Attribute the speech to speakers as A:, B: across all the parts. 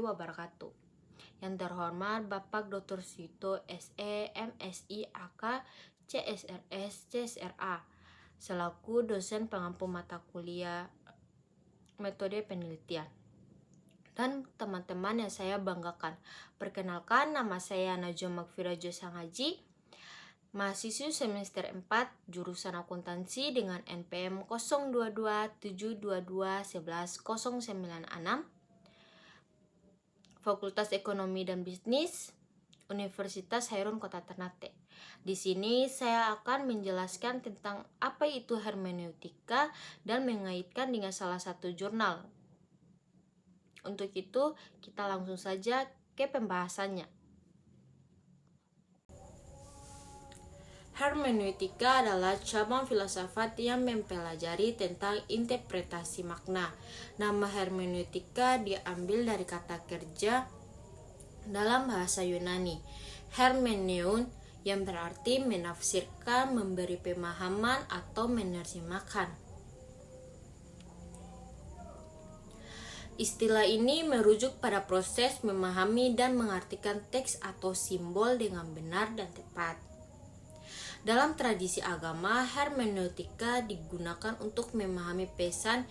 A: wabarakatuh. Yang terhormat Bapak Dr. Sito SE, MSI, AK, CSRS, CSRA, selaku dosen pengampu mata kuliah metode penelitian. Dan teman-teman yang saya banggakan, perkenalkan, nama saya Najwa Magfira Josangaji, mahasiswa semester 4 jurusan akuntansi dengan NPM 0227221196, Fakultas Ekonomi dan Bisnis, Universitas Hairun Kota Ternate. Di sini saya akan menjelaskan tentang apa itu hermeneutika dan mengaitkan dengan salah satu jurnal. Untuk itu, kita langsung saja ke pembahasannya. Hermeneutika adalah cabang filsafat yang mempelajari tentang interpretasi makna. Nama hermeneutika diambil dari kata kerja dalam bahasa Yunani, hermeneun, yang berarti menafsirkan, memberi pemahaman, atau menerjemahkan. Istilah ini merujuk pada proses memahami dan mengartikan teks atau simbol dengan benar dan tepat. Dalam tradisi agama, hermeneutika digunakan untuk memahami pesan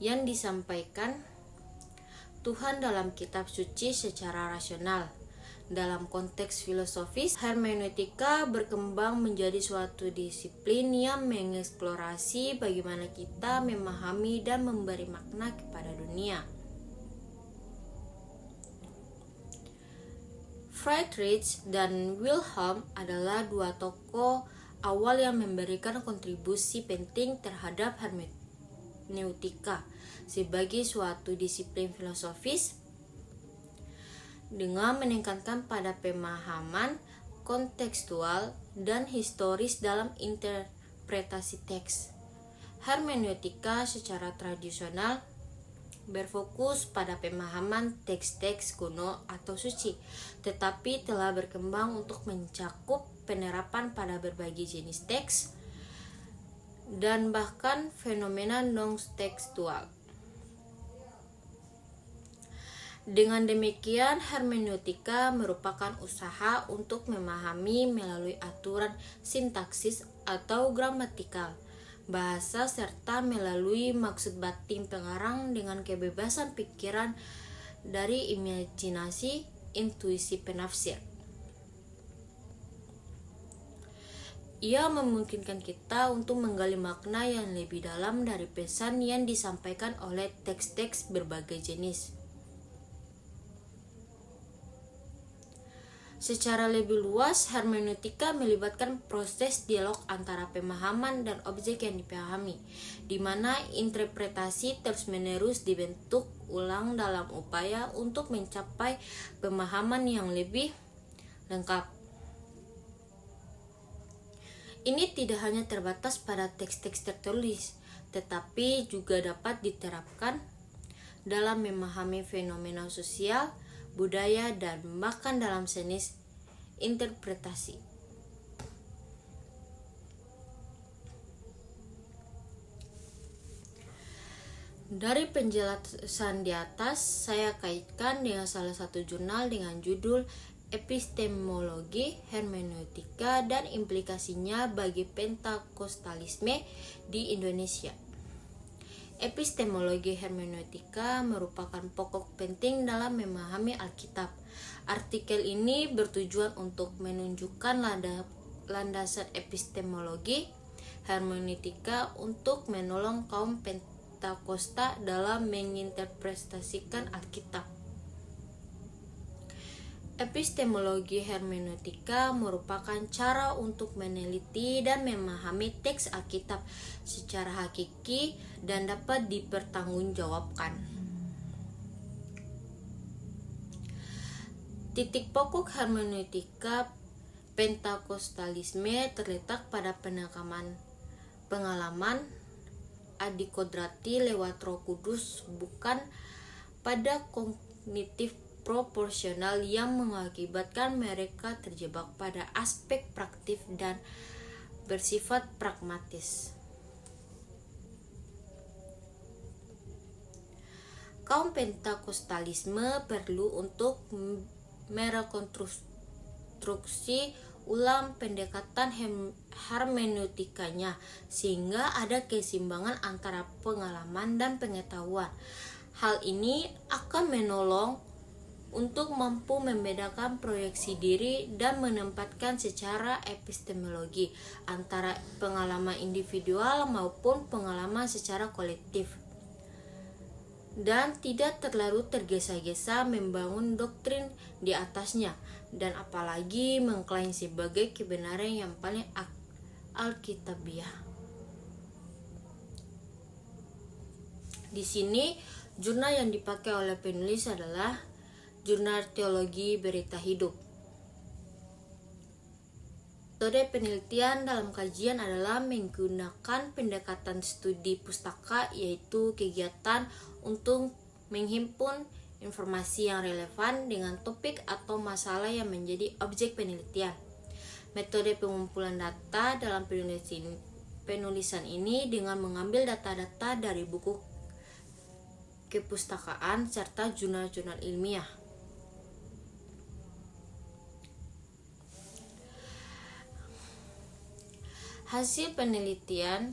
A: yang disampaikan Tuhan dalam kitab suci secara rasional. Dalam konteks filosofis, hermeneutika berkembang menjadi suatu disiplin yang mengeksplorasi bagaimana kita memahami dan memberi makna kepada dunia. Friedrich dan Wilhelm adalah dua tokoh awal yang memberikan kontribusi penting terhadap hermeneutika sebagai suatu disiplin filosofis dengan menekankan pada pemahaman kontekstual dan historis dalam interpretasi teks. Hermeneutika secara tradisional berfokus pada pemahaman teks-teks kuno atau suci, tetapi telah berkembang untuk mencakup penerapan pada berbagai jenis teks dan bahkan fenomena non-tekstual. Dengan demikian, hermeneutika merupakan usaha untuk memahami melalui aturan sintaksis atau gramatikal bahasa serta melalui maksud batin pengarang dengan kebebasan pikiran dari imajinasi intuisi penafsir. Ia memungkinkan kita untuk menggali makna yang lebih dalam dari pesan yang disampaikan oleh teks-teks berbagai jenis. Secara lebih luas, hermeneutika melibatkan proses dialog antara pemahaman dan objek yang dipahami, di mana interpretasi terus-menerus dibentuk ulang dalam upaya untuk mencapai pemahaman yang lebih lengkap. Ini tidak hanya terbatas pada teks-teks tertulis, tetapi juga dapat diterapkan dalam memahami fenomena sosial, budaya, dan bahkan dalam seni interpretasi. Dari penjelasan di atas, saya kaitkan dengan salah satu jurnal dengan judul Epistemologi Hermeneutika dan implikasinya bagi Pentakostalisme di Indonesia. Epistemologi hermeneutika merupakan pokok penting dalam memahami Alkitab. Artikel ini bertujuan untuk menunjukkan landasan epistemologi hermeneutika untuk menolong kaum Pentakosta dalam menginterpretasikan Alkitab. Epistemologi hermeneutika merupakan cara untuk meneliti dan memahami teks Alkitab secara hakiki dan dapat dipertanggungjawabkan. Titik pokok hermeneutika Pentakostalisme terletak pada pengalaman adikodrati lewat Roh Kudus, bukan pada kognitif proporsional yang mengakibatkan mereka terjebak pada aspek praktif dan bersifat pragmatis. Kaum Pentakostalisme perlu untuk merekonstruksi ulang pendekatan hermeneutikanya sehingga ada keseimbangan antara pengalaman dan pengetahuan. Hal ini akan menolong untuk mampu membedakan proyeksi diri dan menempatkan secara epistemologi antara pengalaman individual maupun pengalaman secara kolektif, dan tidak terlalu tergesa-gesa membangun doktrin di atasnya, dan apalagi mengklaim sebagai kebenaran yang paling alkitabiah. Di sini, jurnal yang dipakai oleh penulis adalah Jurnal Teologi Berita Hidup. Metode penelitian dalam kajian adalah menggunakan pendekatan studi pustaka, yaitu kegiatan untuk menghimpun informasi yang relevan dengan topik atau masalah yang menjadi objek penelitian. Metode pengumpulan data dalam penulisan ini dengan mengambil data-data dari buku kepustakaan serta jurnal-jurnal ilmiah. Hasil penelitian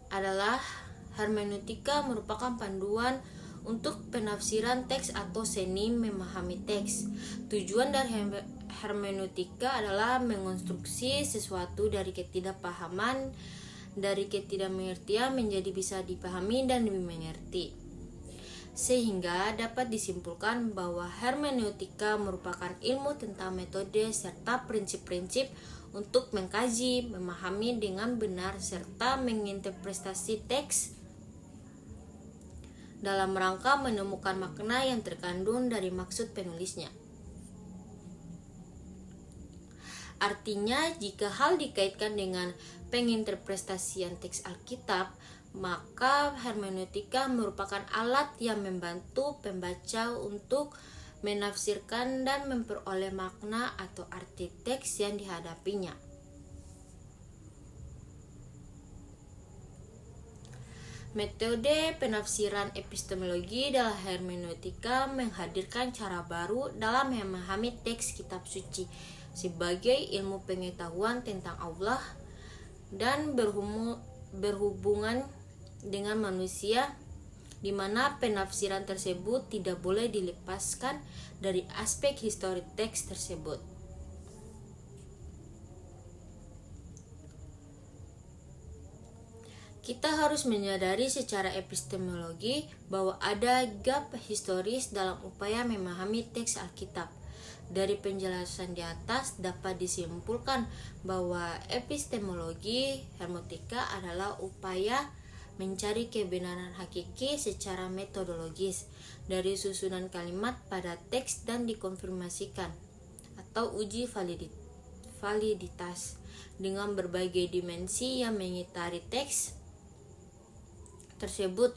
A: adalah hermeneutika merupakan panduan untuk penafsiran teks atau seni memahami teks. Tujuan dari hermeneutika adalah mengonstruksi sesuatu dari ketidakpahaman, dari ketidakmengertian menjadi bisa dipahami dan dimengerti, sehingga dapat disimpulkan bahwa hermeneutika merupakan ilmu tentang metode serta prinsip-prinsip untuk mengkaji, memahami dengan benar serta menginterpretasi teks dalam rangka menemukan makna yang terkandung dari maksud penulisnya. Artinya, jika hal dikaitkan dengan penginterpretasian teks Alkitab, maka hermeneutika merupakan alat yang membantu pembaca untuk menafsirkan dan memperoleh makna atau arti teks yang dihadapinya. Metode penafsiran epistemologi dalam hermeneutika menghadirkan cara baru dalam memahami teks kitab suci sebagai ilmu pengetahuan tentang Allah dan berhubungan dengan manusia, di mana penafsiran tersebut tidak boleh dilepaskan dari aspek histori teks tersebut. Kita harus menyadari secara epistemologi bahwa ada gap historis dalam upaya memahami teks Alkitab. Dari penjelasan di atas dapat disimpulkan bahwa epistemologi hermeneutika adalah upaya mencari kebenaran hakiki secara metodologis dari susunan kalimat pada teks dan dikonfirmasikan atau uji validitas dengan berbagai dimensi yang mengitari teks tersebut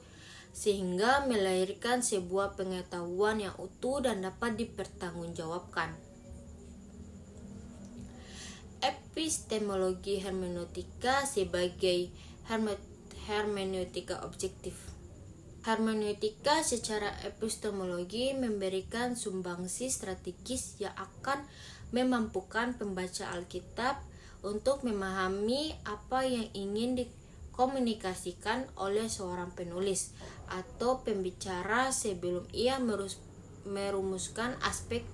A: sehingga melahirkan sebuah pengetahuan yang utuh dan dapat dipertanggungjawabkan. Epistemologi hermeneutika sebagai hermeneutika objektif. Hermeneutika secara epistemologi memberikan sumbangsi strategis yang akan memampukan pembaca Alkitab untuk memahami apa yang ingin dikomunikasikan oleh seorang penulis atau pembicara sebelum ia merumuskan aspek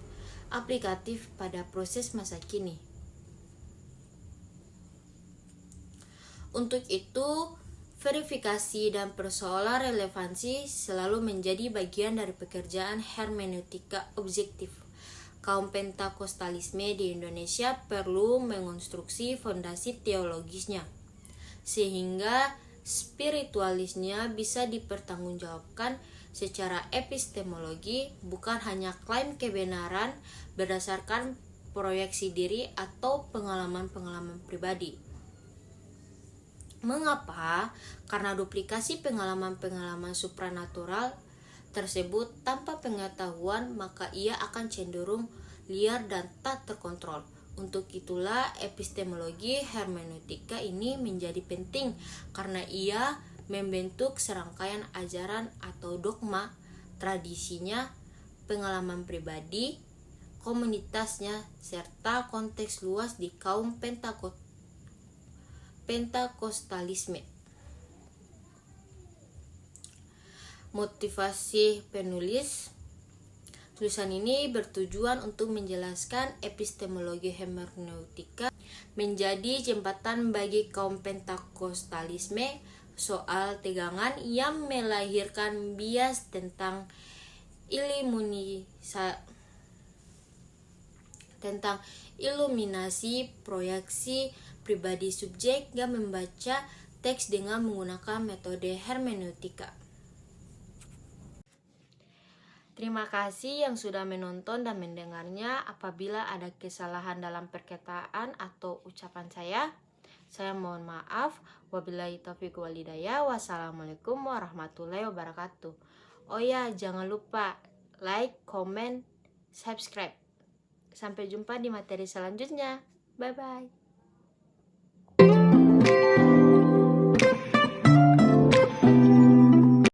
A: aplikatif pada proses masa kini. Untuk itu, verifikasi dan persoalan relevansi selalu menjadi bagian dari pekerjaan hermeneutika objektif. Kaum Pentakostalisme di Indonesia perlu mengonstruksi fondasi teologisnya, sehingga spiritualisnya bisa dipertanggungjawabkan secara epistemologi, bukan hanya klaim kebenaran berdasarkan proyeksi diri atau pengalaman-pengalaman pribadi. Mengapa? Karena duplikasi pengalaman-pengalaman supranatural tersebut tanpa pengetahuan, maka ia akan cenderung liar dan tak terkontrol. Untuk itulah epistemologi hermeneutika ini menjadi penting karena ia membentuk serangkaian ajaran atau dogma, tradisinya, pengalaman pribadi, komunitasnya, serta konteks luas di kaum Pentakostalisme. Motivasi penulis tulisan ini bertujuan untuk menjelaskan epistemologi hermeneutika menjadi jembatan bagi kaum Pentakostalisme soal tegangan yang melahirkan bias tentang iluminasi proyeksi pribadi subjek yang membaca teks dengan menggunakan metode hermeneutika. Terima kasih yang sudah menonton dan mendengarnya. Apabila ada kesalahan dalam perkataan atau ucapan saya mohon maaf. Wabillahi taufiq wal hidayah. Wassalamualaikum warahmatullahi wabarakatuh. Oh ya, jangan lupa like, comment, subscribe. Sampai jumpa di materi selanjutnya. Bye bye.